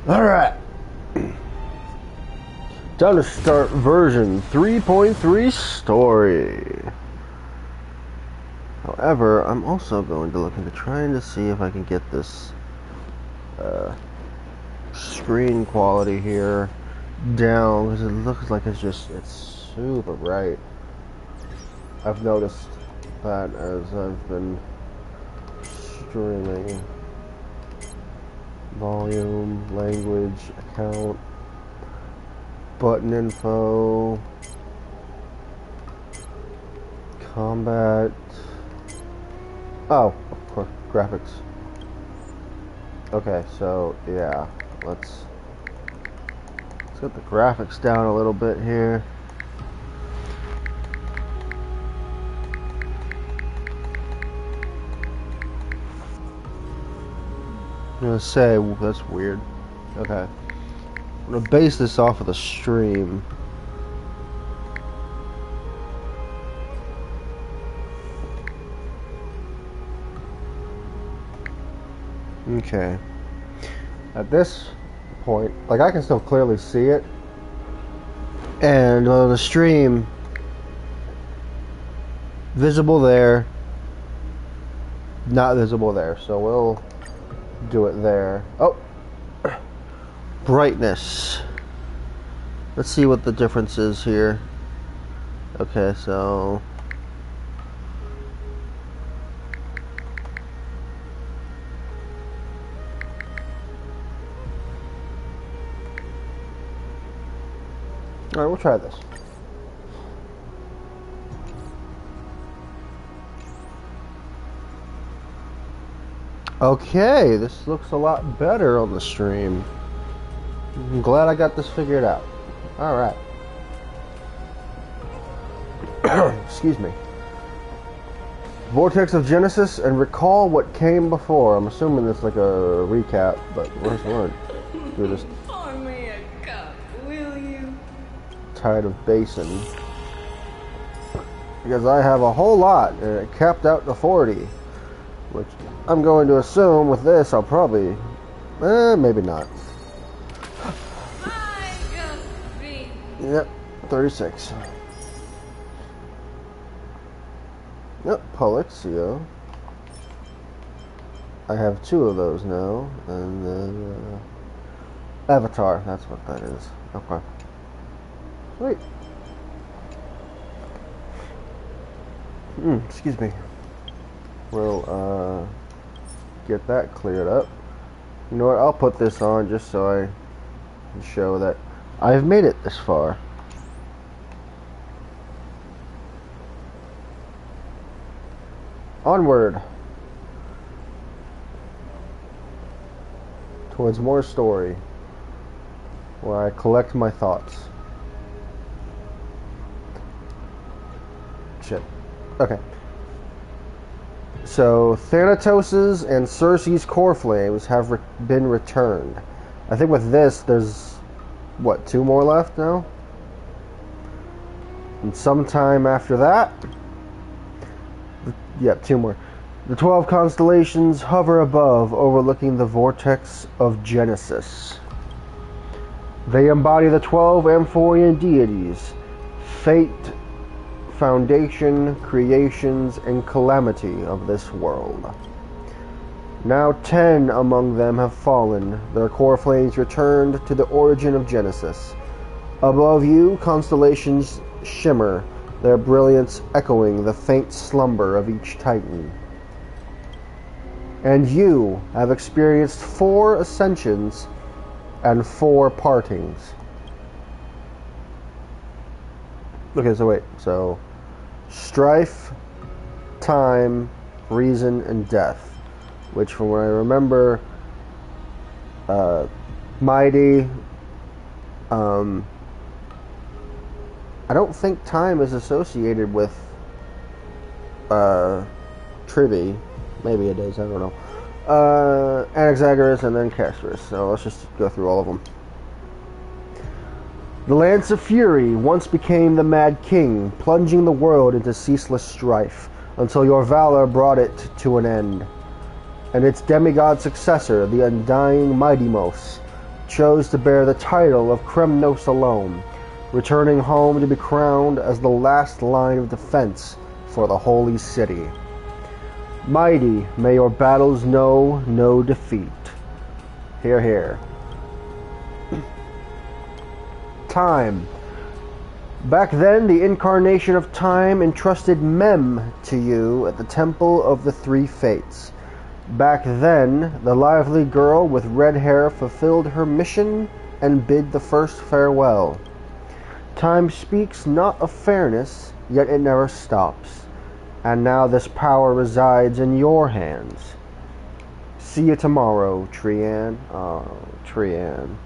Alright. Time to start version 3.3 story. However, I'm also going to look into trying to see if I can get this screen quality here down, because it looks like it's super bright. I've noticed that as I've been streaming. Volume, language, account, button info, combat. Oh, of course, graphics. Okay, so yeah, let's get the graphics down a little bit here. I'm gonna say, that's weird. Okay. I'm gonna base this off of the stream. Okay. At this point, like, I can still clearly see it. And on the stream, visible there, not visible there. So we'll do it there. Oh, brightness. Let's see what the difference is here. Okay, so all right, we'll try this. Okay, this looks a lot better on the stream. I'm glad I got this figured out. Alright. Excuse me. Vortex of Genesis and recall what came before. I'm assuming it's like a recap, but where's the word? Do this. Pour me a cup, will you? Tide of Basin. Because I have a whole lot, and it capped out to 40. Which I'm going to assume with this I'll probably, maybe not. Yep, 36. Yep, Polixio. I have 2 of those now, and then Avatar. That's what that is. Okay. Sweet. Excuse me. We'll get that cleared up. You know what? I'll put this on just so I can show that I've made it this far. Onward towards more story, where I collect my thoughts. Shit. Okay. So, Thanatos' and Circe's core flames have been returned. I think with this, there's, what, 2 more left now? And sometime after that, yep, 2 more. The 12 constellations hover above, overlooking the vortex of Genesis. They embody the 12 Amphorian deities, fate, foundation, creations, and calamity of this world. Now 10 among them have fallen, their core flames returned to the origin of Genesis. Above you, constellations shimmer, their brilliance echoing the faint slumber of each titan. And you have experienced 4 ascensions and 4 partings. Okay, so wait, so strife, time, reason, and death. Which, from what I remember, Mighty, I don't think time is associated with Trivi. Maybe it is, I don't know. Anaxagoras and then Castris. So let's just go through all of them. The Lance of Fury once became the Mad King, plunging the world into ceaseless strife, until your valor brought it to an end. And its demigod successor, the undying Mightymos, chose to bear the title of Kremnos alone, returning home to be crowned as the last line of defense for the holy city. Mighty, may your battles know no defeat. Hear, hear. Time. Back then, the incarnation of time entrusted Mem to you at the Temple of the Three Fates. Back then, the lively girl with red hair fulfilled her mission and bid the first farewell. Time speaks not of fairness, yet it never stops. And now this power resides in your hands. See you tomorrow, Trian. Oh, Trian.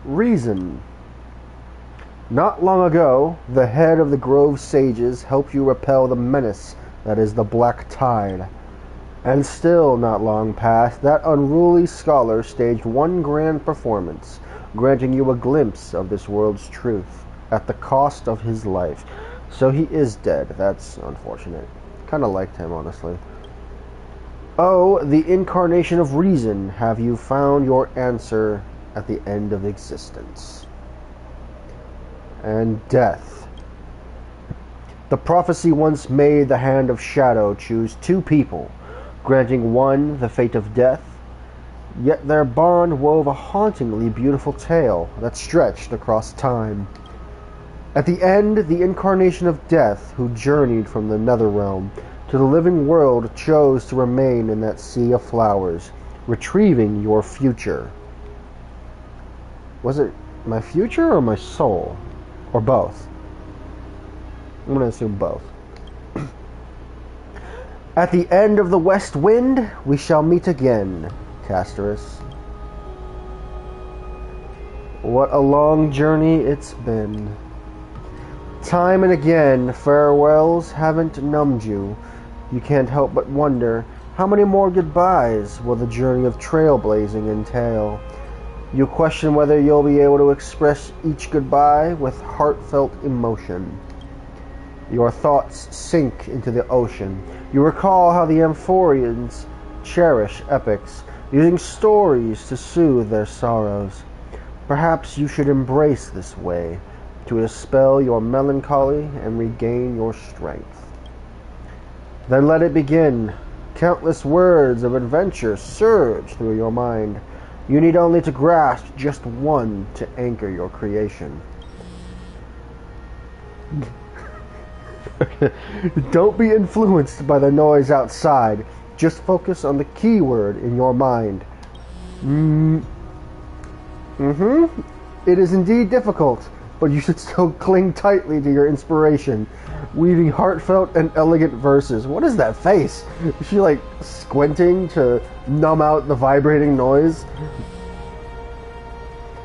Reason. Not long ago, the head of the Grove Sages helped you repel the menace that is the Black Tide. And still not long past, that unruly scholar staged one grand performance, granting you a glimpse of this world's truth, at the cost of his life. So he is dead. That's unfortunate. Kinda liked him, honestly. Oh, the incarnation of reason, have you found your answer at the end of existence? And death. The prophecy once made the hand of shadow choose two people, granting one the fate of death, yet their bond wove a hauntingly beautiful tale that stretched across time. At the end, the incarnation of death, who journeyed from the netherrealm to the living world, chose to remain in that sea of flowers, retrieving your future. Was it my future or my soul? Or both? I'm going to assume both. At the end of the west wind, we shall meet again, Casterus. What a long journey it's been. Time and again, farewells haven't numbed you. You can't help but wonder, how many more goodbyes will the journey of trailblazing entail? You question whether you'll be able to express each goodbye with heartfelt emotion. Your thoughts sink into the ocean. You recall how the Amphorians cherish epics, using stories to soothe their sorrows. Perhaps you should embrace this way, to dispel your melancholy and regain your strength. Then let it begin. Countless words of adventure surge through your mind. You need only to grasp just one to anchor your creation. Don't be influenced by the noise outside. Just focus on the key word in your mind. It is indeed difficult, but you should still cling tightly to your inspiration, weaving heartfelt and elegant verses. What is that face? Is she like squinting to numb out the vibrating noise?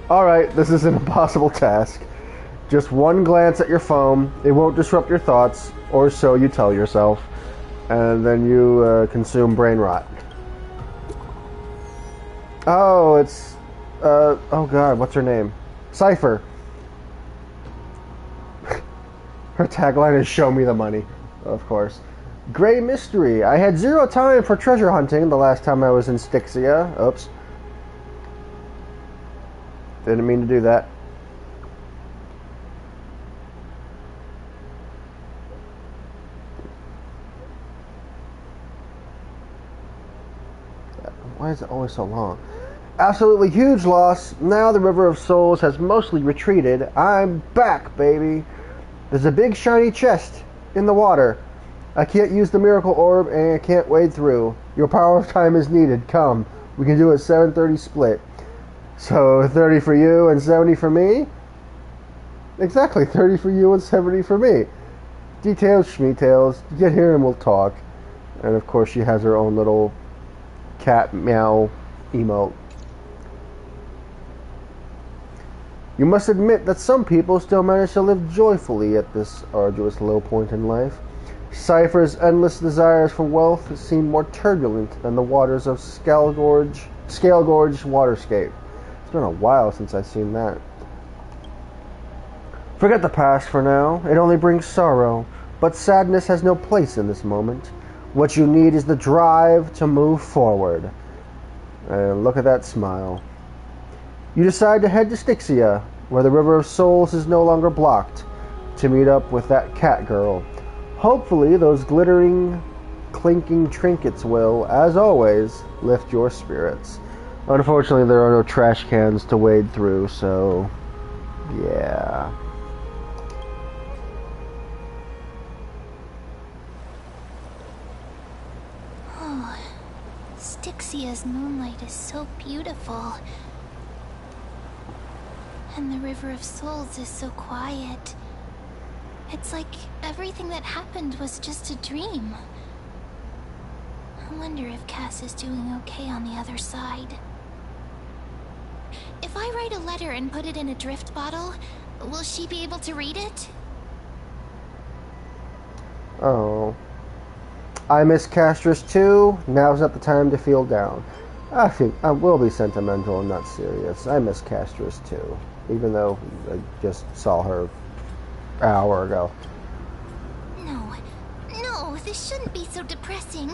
Alright, this is an impossible task. Just one glance at your phone. It won't disrupt your thoughts, or so you tell yourself. And then you consume brain rot. Oh, it's... oh god, what's her name? Cypher. Her tagline is "Show me the money," of course. Grey Mystery. I had zero time for treasure hunting the last time I was in Styxia. Oops. Didn't mean to do that. Why is it always so long? Absolutely huge loss. Now the River of Souls has mostly retreated. I'm back, baby. There's a big shiny chest in the water. I can't use the miracle orb and I can't wade through. Your power of time is needed. Come. We can do a 7:30 split. So 30 for you and 70 for me? Exactly, 30 for you and 70 for me. Details, schmetails. Get here and we'll talk. And of course she has her own little cat meow emote. You must admit that some people still manage to live joyfully at this arduous low point in life. Cypher's endless desires for wealth seem more turbulent than the waters of Scale Gorge waterscape. It's been a while since I've seen that. Forget the past for now. It only brings sorrow. But sadness has no place in this moment. What you need is the drive to move forward. And look at that smile. You decide to head to Styxia, where the River of Souls is no longer blocked, to meet up with that cat girl. Hopefully those glittering, clinking trinkets will, as always, lift your spirits. Unfortunately, there are no trash cans to wade through, so yeah. Oh, Styxia's moonlight is so beautiful. And the River of Souls is so quiet. It's like everything that happened was just a dream. I wonder if Cass is doing okay on the other side. If I write a letter and put it in a drift bottle, will she be able to read it? Oh. I miss Castris too. Now's not the time to feel down. I will be sentimental and not serious. I miss Castris too, even though I just saw her an hour ago. No, this shouldn't be so depressing.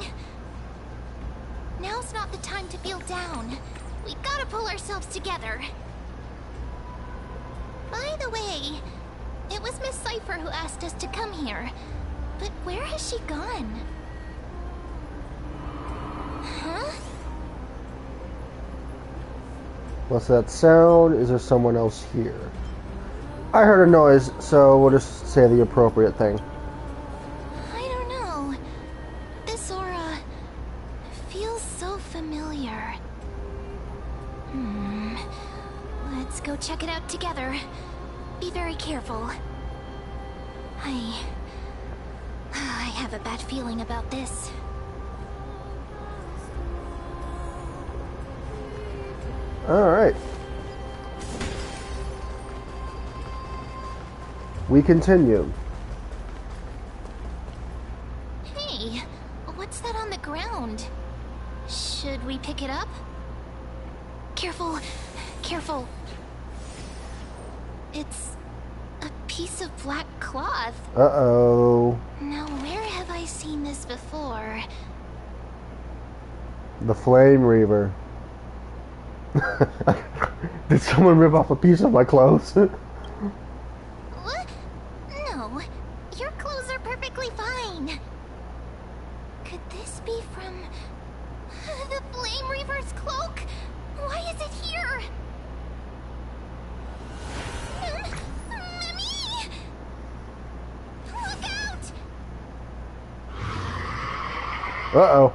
Now's not the time to feel down. We gotta pull ourselves together. By the way, it was Miss Cypher who asked us to come here. But where has she gone? Huh? What's that sound? Is there someone else here? I heard a noise, so we'll just say the appropriate thing. I don't know. This aura feels so familiar. Let's go check it out together. Be very careful. I have a bad feeling about this. Alright. We continue. Hey, what's that on the ground? Should we pick it up? Careful, careful. It's a piece of black cloth. Uh-oh. Now, where have I seen this before? The Flame Reaver. Did someone rip off a piece of my clothes? What? No, your clothes are perfectly fine. Could this be from the Flame Reaver's cloak? Why is it here? Mummy! Look out! Uh-oh.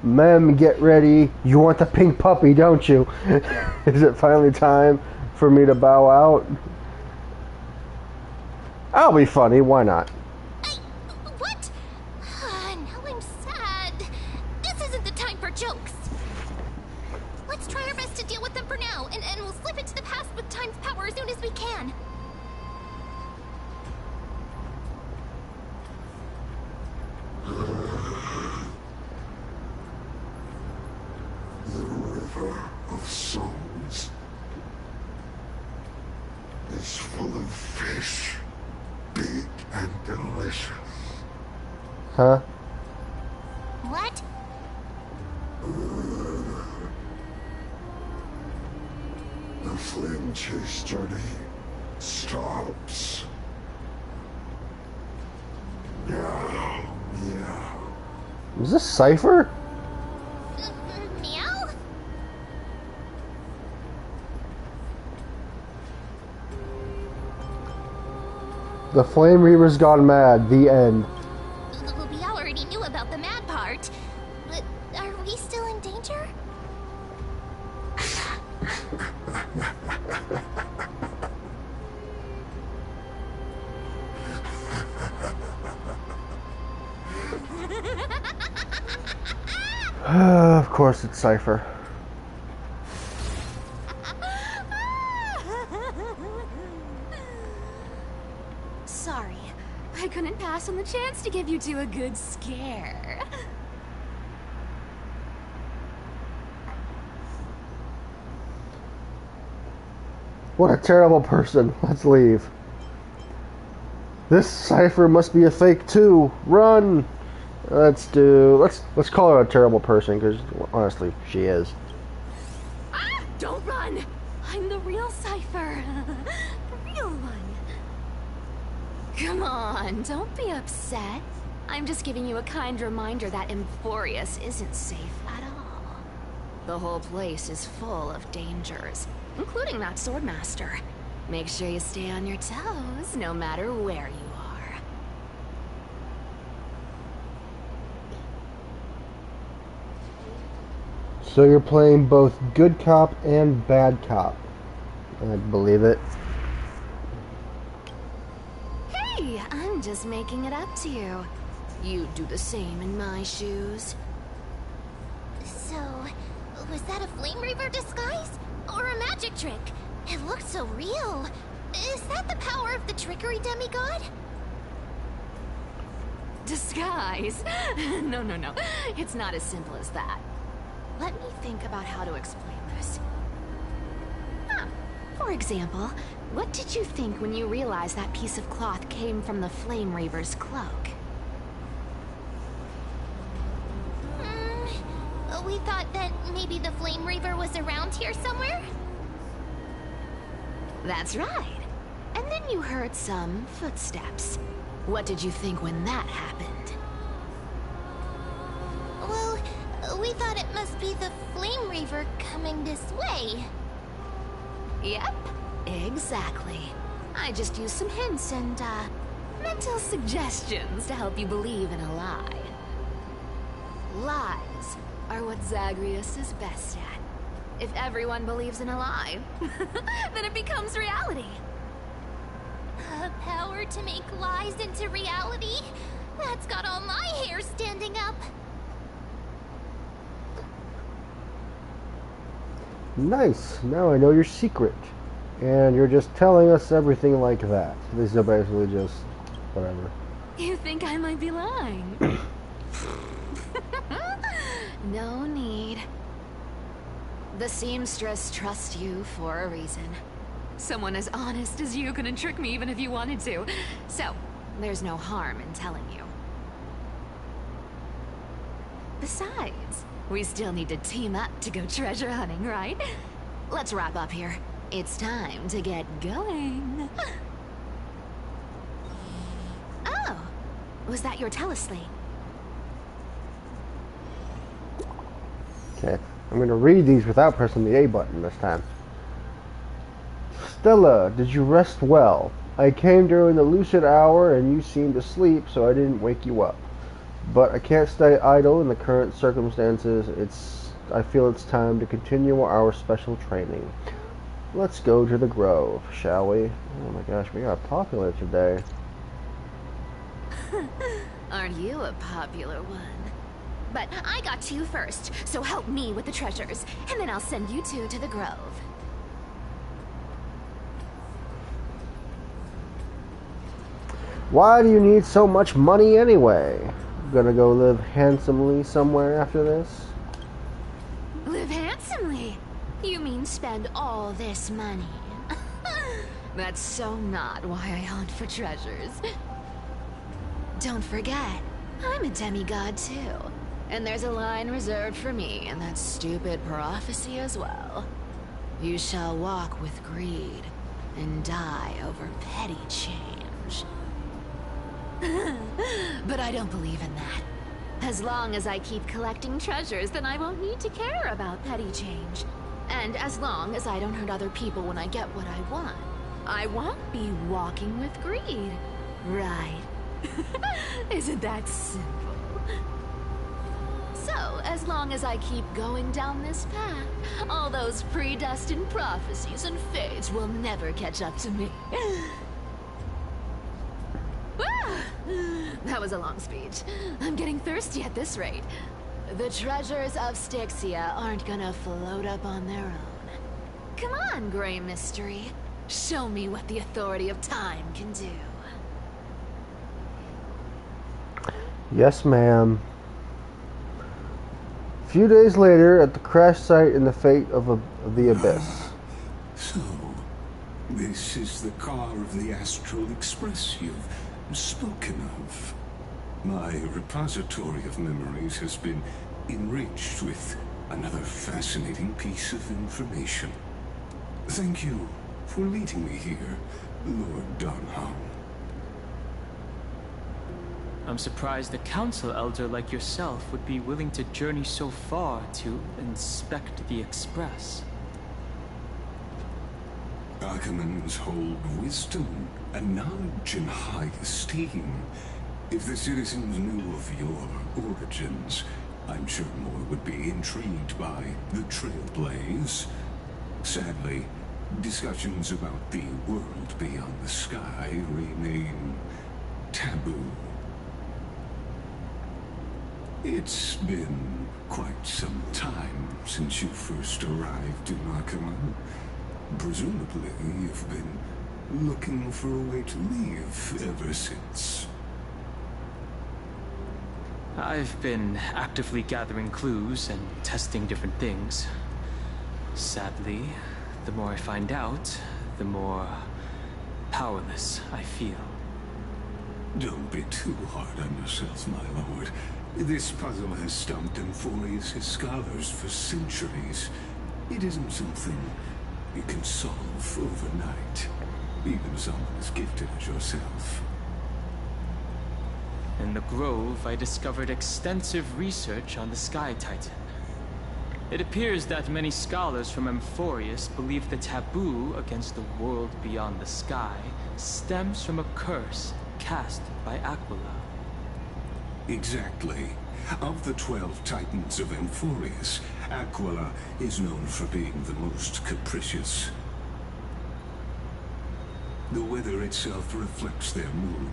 Mem, get ready. You want the pink puppy, don't you? Is it finally time for me to bow out? I'll be funny, why not? What? Now I'm sad. This isn't the time for jokes. Let's try our best to deal with them for now, and we'll slip into the past with time's power as soon as we can. The River of Souls is full of fish, big and delicious. Huh? What? The flame chase journey stops. Yeah. Is this Cypher? Meow? The Flame Reaver's gone mad. The end. We already knew about the mad part. But are we still in danger? Of course it's Cypher. Sorry, I couldn't pass on the chance to give you two a good scare. What a terrible person. Let's leave. This cipher must be a fake too. Run! Let's call her a terrible person, because honestly, she is. Ah! Don't run! I'm the real Cypher. The real one. Come on, don't be upset. I'm just giving you a kind reminder that Emphorius isn't safe at all. The whole place is full of dangers, including that swordmaster. Make sure you stay on your toes, no matter where you are. So you're playing both good cop and bad cop. I believe it. Hey, I'm just making it up to you. You'd do the same in my shoes. So, was that a Flame Reaver disguise? Or a magic trick? It looked so real. Is that the power of the trickery demigod? Disguise? No. It's not as simple as that. Let me think about how to explain this. For example, what did you think when you realized that piece of cloth came from the Flame Reaver's cloak? We thought that maybe the Flame Reaver was around here somewhere? That's right. And then you heard some footsteps. What did you think when that happened? Well, we thought it must be the Flame Reaver coming this way. Yep, exactly. I just used some hints and, mental suggestions to help you believe in a lie. Lies are what Zagreus is best at. If everyone believes in a lie, then it becomes reality. A power to make lies into reality? That's got all my hair standing up. Nice. Now I know your secret. And you're just telling us everything like that. This is basically just whatever. You think I might be lying? No need. The seamstress trusts you for a reason. Someone as honest as you couldn't trick me even if you wanted to. So, there's no harm in telling you. Besides, we still need to team up to go treasure hunting, right? Let's wrap up here. It's time to get going. Oh, was that your teleslate? Okay, I'm going to read these without pressing the A button this time. Stella, did you rest well? I came during the lucid hour and you seemed asleep, so I didn't wake you up. But I can't stay idle in the current circumstances. I feel it's time to continue our special training. Let's go to the Grove, shall we? Oh my gosh, we got popular today. Aren't you a popular one? But I got to you first, so help me with the treasures, and then I'll send you two to the Grove. Why do you need so much money anyway? Gonna go live handsomely somewhere after this? Live handsomely? You mean spend all this money? That's so not why I hunt for treasures. Don't forget, I'm a demigod too. And there's a line reserved for me in that stupid prophecy as well. You shall walk with greed and die over petty change. But I don't believe in that. As long as I keep collecting treasures, then I won't need to care about petty change. And as long as I don't hurt other people when I get what I won't be walking with greed. Right. Isn't that simple? So, as long as I keep going down this path, all those predestined prophecies and fates will never catch up to me. That was a long speech. I'm getting thirsty at this rate. The treasures of Styxia aren't gonna float up on their own. Come on, Grey Mystery. Show me what the authority of time can do. Yes, ma'am. A few days later, at the crash site in the fate of the Abyss. So, this is the car of the Astral Express you've Spoken of, my repository of memories has been enriched with another fascinating piece of information. Thank you for leading me here, Lord Donham. I'm surprised a council elder like yourself would be willing to journey so far to inspect the Express. Archimans hold wisdom and knowledge in high esteem. If the citizens knew of your origins, I'm sure more would be intrigued by the Trailblaze. Sadly, discussions about the world beyond the sky remain taboo. It's been quite some time since you first arrived in Arkham. Presumably, you've been looking for a way to leave ever since. I've been actively gathering clues and testing different things. Sadly, the more I find out, the more powerless I feel. Don't be too hard on yourself, my lord. This puzzle has stumped Emphorius' scholars for centuries. It isn't something you can solve overnight, even someone as gifted as yourself. In the Grove, I discovered extensive research on the Sky Titan. It appears that many scholars from Emphorius believe the taboo against the world beyond the sky stems from a curse cast by Aquila. Exactly. Of the 12 Titans of Emphorius, Aquila is known for being the most capricious. The weather itself reflects their mood.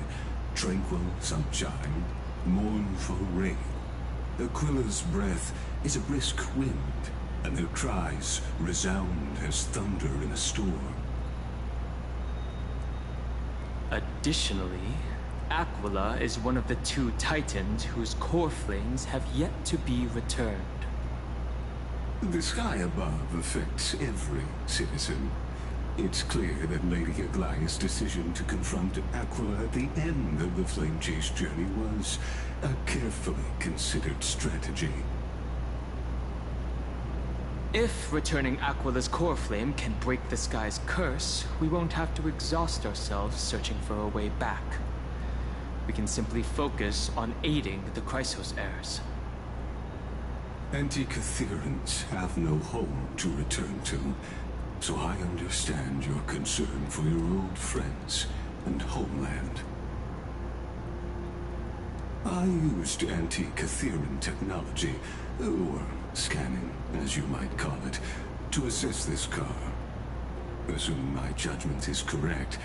Tranquil sunshine, mournful rain. Aquila's breath is a brisk wind, and their cries resound as thunder in a storm. Additionally, Aquila is one of the 2 Titans whose core flames have yet to be returned. The sky above affects every citizen. It's clear that Lady Aglaya's decision to confront Aquila at the end of the Flame Chase journey was a carefully considered strategy. If returning Aquila's core flame can break the sky's curse, we won't have to exhaust ourselves searching for a way back. We can simply focus on aiding the Chrysos heirs. Anti-Catherians have no home to return to, so I understand your concern for your old friends and homeland. I used anti-Catherian technology, or scanning, as you might call it, to assess this car. Assuming my judgment is correct,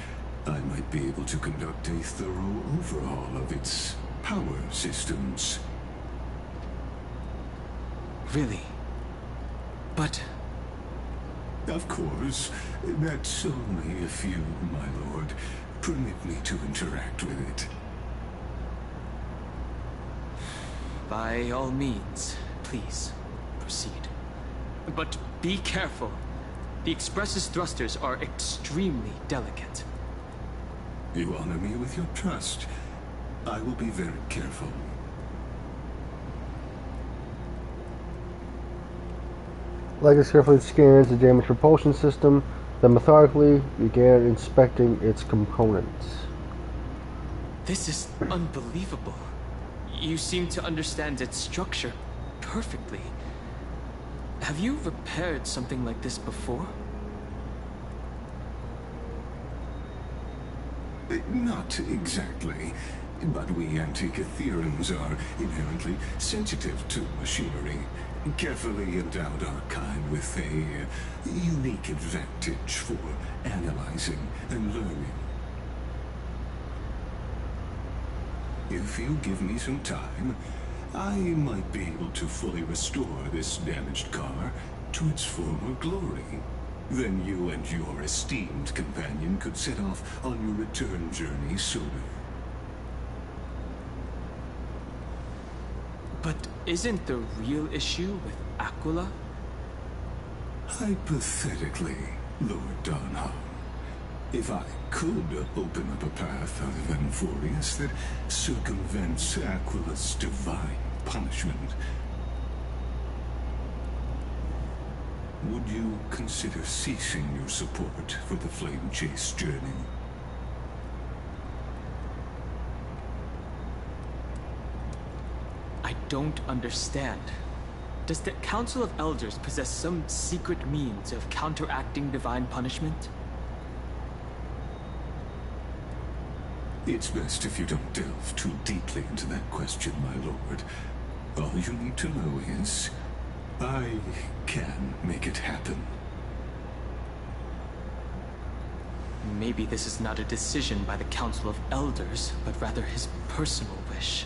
I might be able to conduct a thorough overhaul of its power systems. Really? But... Of course, that's only if you, my lord, permit me to interact with it. By all means, please, proceed. But be careful. The Express's thrusters are extremely delicate. You honor me with your trust. I will be very careful. Legas carefully scans the damaged propulsion system, then methodically began inspecting its components. This is unbelievable. You seem to understand its structure perfectly. Have you repaired something like this before? Not exactly, but we Anti-Catherians are inherently sensitive to machinery. Carefully endowed our kind with a unique advantage for analyzing and learning. If you give me some time, I might be able to fully restore this damaged car to its former glory. Then you and your esteemed companion could set off on your return journey sooner. But isn't the real issue with Aquila? Hypothetically, Lord Donham, If I could open up a path out of Amphorius that circumvents Aquila's divine punishment, would you consider ceasing your support for the Flame Chase journey? I don't understand. Does the Council of Elders possess some secret means of counteracting divine punishment? It's best if you don't delve too deeply into that question, my lord. All you need to know is, I can make it happen. Maybe this is not a decision by the Council of Elders, but rather his personal wish.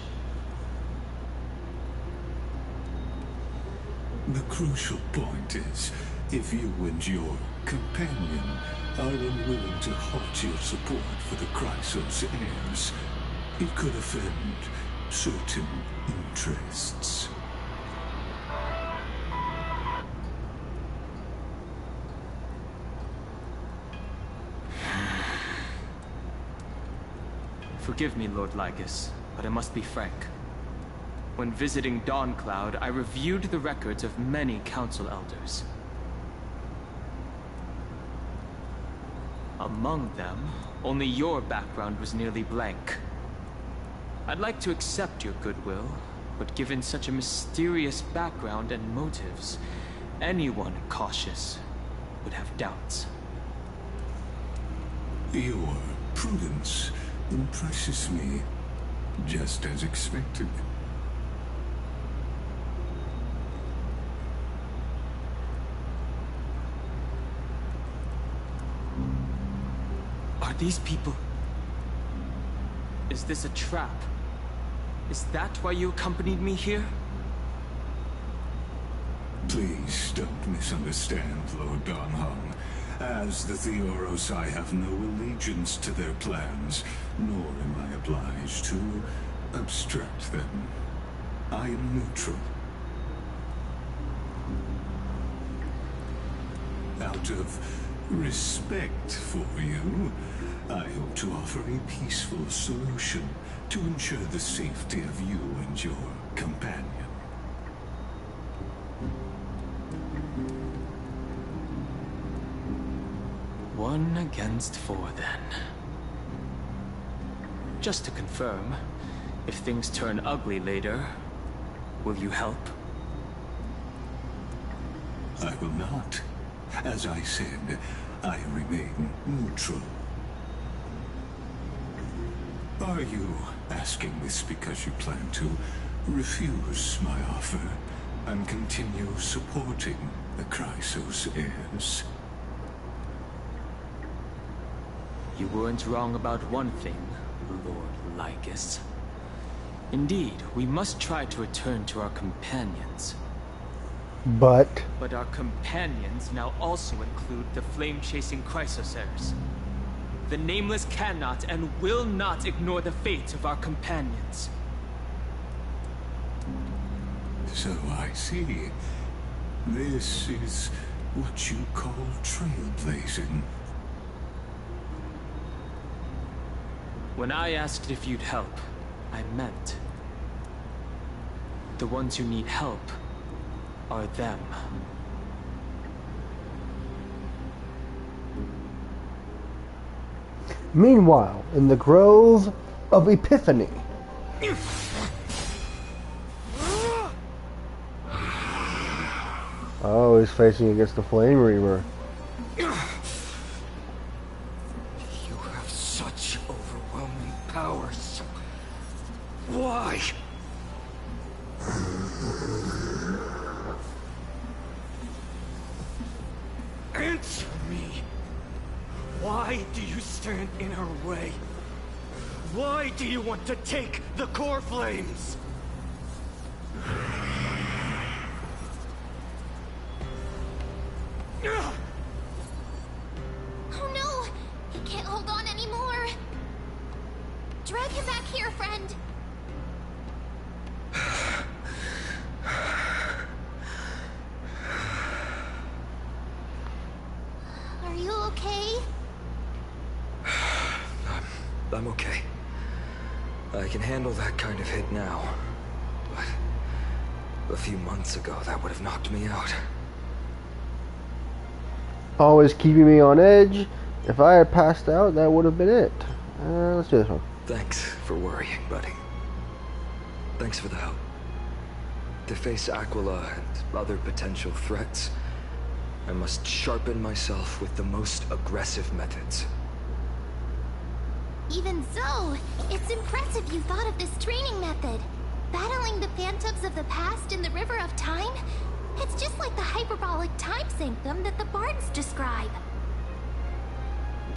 The crucial point is, if you and your companion are unwilling to halt your support for the Chrysos heirs, it could offend certain interests. Forgive me, Lord Lygus, but I must be frank. When visiting Dawncloud, I reviewed the records of many council elders. Among them, only your background was nearly blank. I'd like to accept your goodwill, but given such a mysterious background and motives, anyone cautious would have doubts. Your prudence impresses me, just as expected. Are these people... Is this a trap? Is that why you accompanied me here? Please don't misunderstand, Lord Donhong. As the Theoros, I have no allegiance to their plans, nor am I obliged to obstruct them. I am neutral. Out of respect for you, I hope to offer a peaceful solution to ensure the safety of you and your companion. One against four, then. Just to confirm, if things turn ugly later, will you help? I will not. As I said, I remain neutral. Are you asking this because you plan to refuse my offer and continue supporting the Chrysos heirs? You weren't wrong about one thing, Lord Lygus. Indeed, we must try to return to our companions. But our companions now also include the flame-chasing Chrysos heirs. The Nameless cannot and will not ignore the fate of our companions. So I see. This is what you call trailblazing. When I asked if you'd help, I meant the ones who need help are them. meanwhile, in the Grove of Epiphany. Oh, he's facing against the Flame Reaver. You have such overwhelming powers. Why? Answer me. Why do you stand in our way? Why do you want to take the core flames? Oh no! He can't hold on anymore! Drag him back here, friend! Are you okay? I'm okay. I can handle that kind of hit now. But a few months ago, that would have knocked me out. Always keeping me on edge. If I had passed out, that would have been it. Let's do this one. Thanks for worrying, buddy. Thanks for the help. To face Aquila and other potential threats, I must sharpen myself with the most aggressive methods. Even so, it's impressive you thought of this training method. Battling the phantoms of the past in the River of Time? It's just like the hyperbolic time sanctum that the bards describe.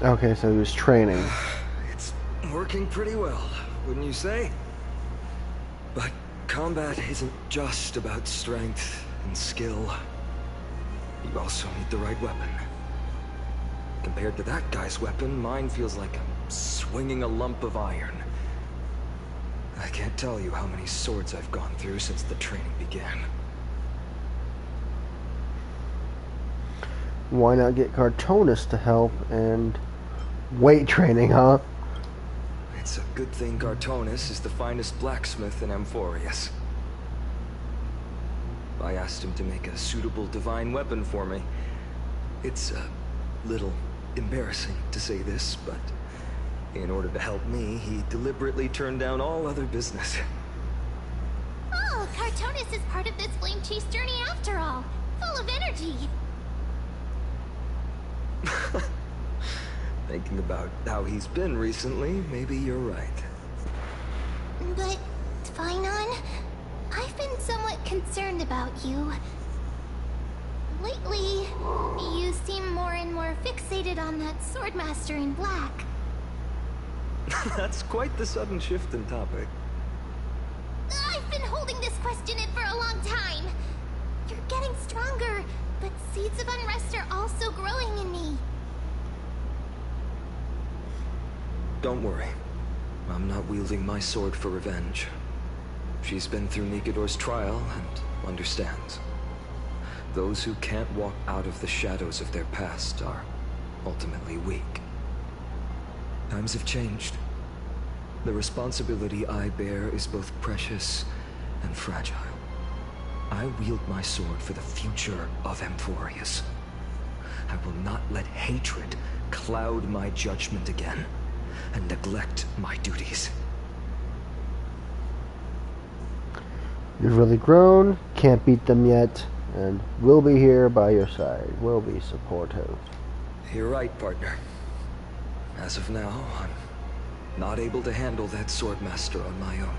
Okay, so he was training. It's working pretty well, wouldn't you say? But combat isn't just about strength and skill. You also need the right weapon. Compared to that guy's weapon, mine feels like I'm swinging a lump of iron. I can't tell you how many swords I've gone through since the training began. Why not get Cartoonist to help and weight training, huh? It's a good thing Cartoonist is the finest blacksmith in Amphorius. I asked him to make a suitable divine weapon for me. It's a little embarrassing to say this, but in order to help me, he deliberately turned down all other business. Oh, Cartoonist is part of this flame chase journey after all. Full of energy. Thinking about how he's been recently, maybe you're right. But, Finon, I've been somewhat concerned about you. Lately, you seem more and more fixated on that Swordmaster in black. That's quite the sudden shift in topic. I've been holding this question in for a long time. You're getting stronger, but seeds of unrest are also growing in me. Don't worry. I'm not wielding my sword for revenge. She's been through Nikodor's trial and understands. Those who can't walk out of the shadows of their past are ultimately weak. Times have changed. The responsibility I bear is both precious and fragile. I wield my sword for the future of Amphorius. I will not let hatred cloud my judgment again and neglect my duties. You've really grown, can't beat them yet, and we'll be here by your side. We'll be supportive. You're right, partner. As of now, I'm not able to handle that Swordmaster on my own.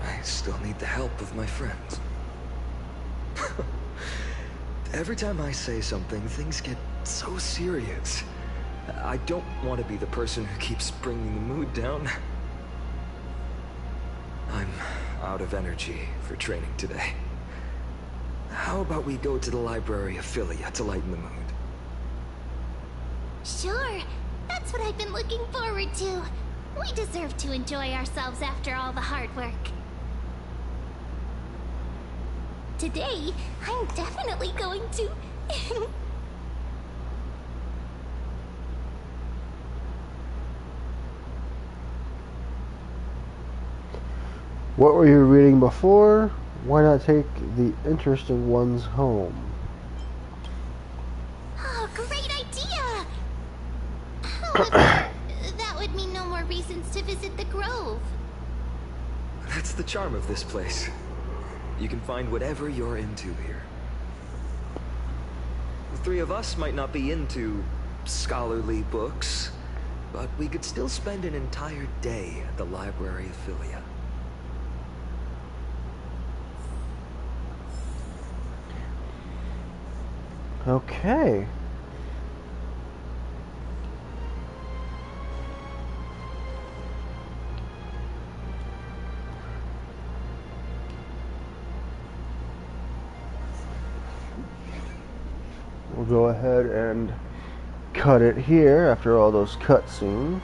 I still need the help of my friends. Every time I say something, things get so serious. I don't want to be the person who keeps bringing the mood down. I'm out of energy for training today. How about we go to the library of Philia to lighten the mood? Sure, that's what I've been looking forward to. We deserve to enjoy ourselves after all the hard work. Today, I'm definitely going to... What were you reading before? Why not take the interesting ones home? Oh, great idea! However, that would mean no more reasons to visit the Grove. That's the charm of this place. You can find whatever you're into here. The three of us might not be into scholarly books, but we could still spend an entire day at the library of Philia. Okay. We'll go ahead and cut it here after all those cutscenes.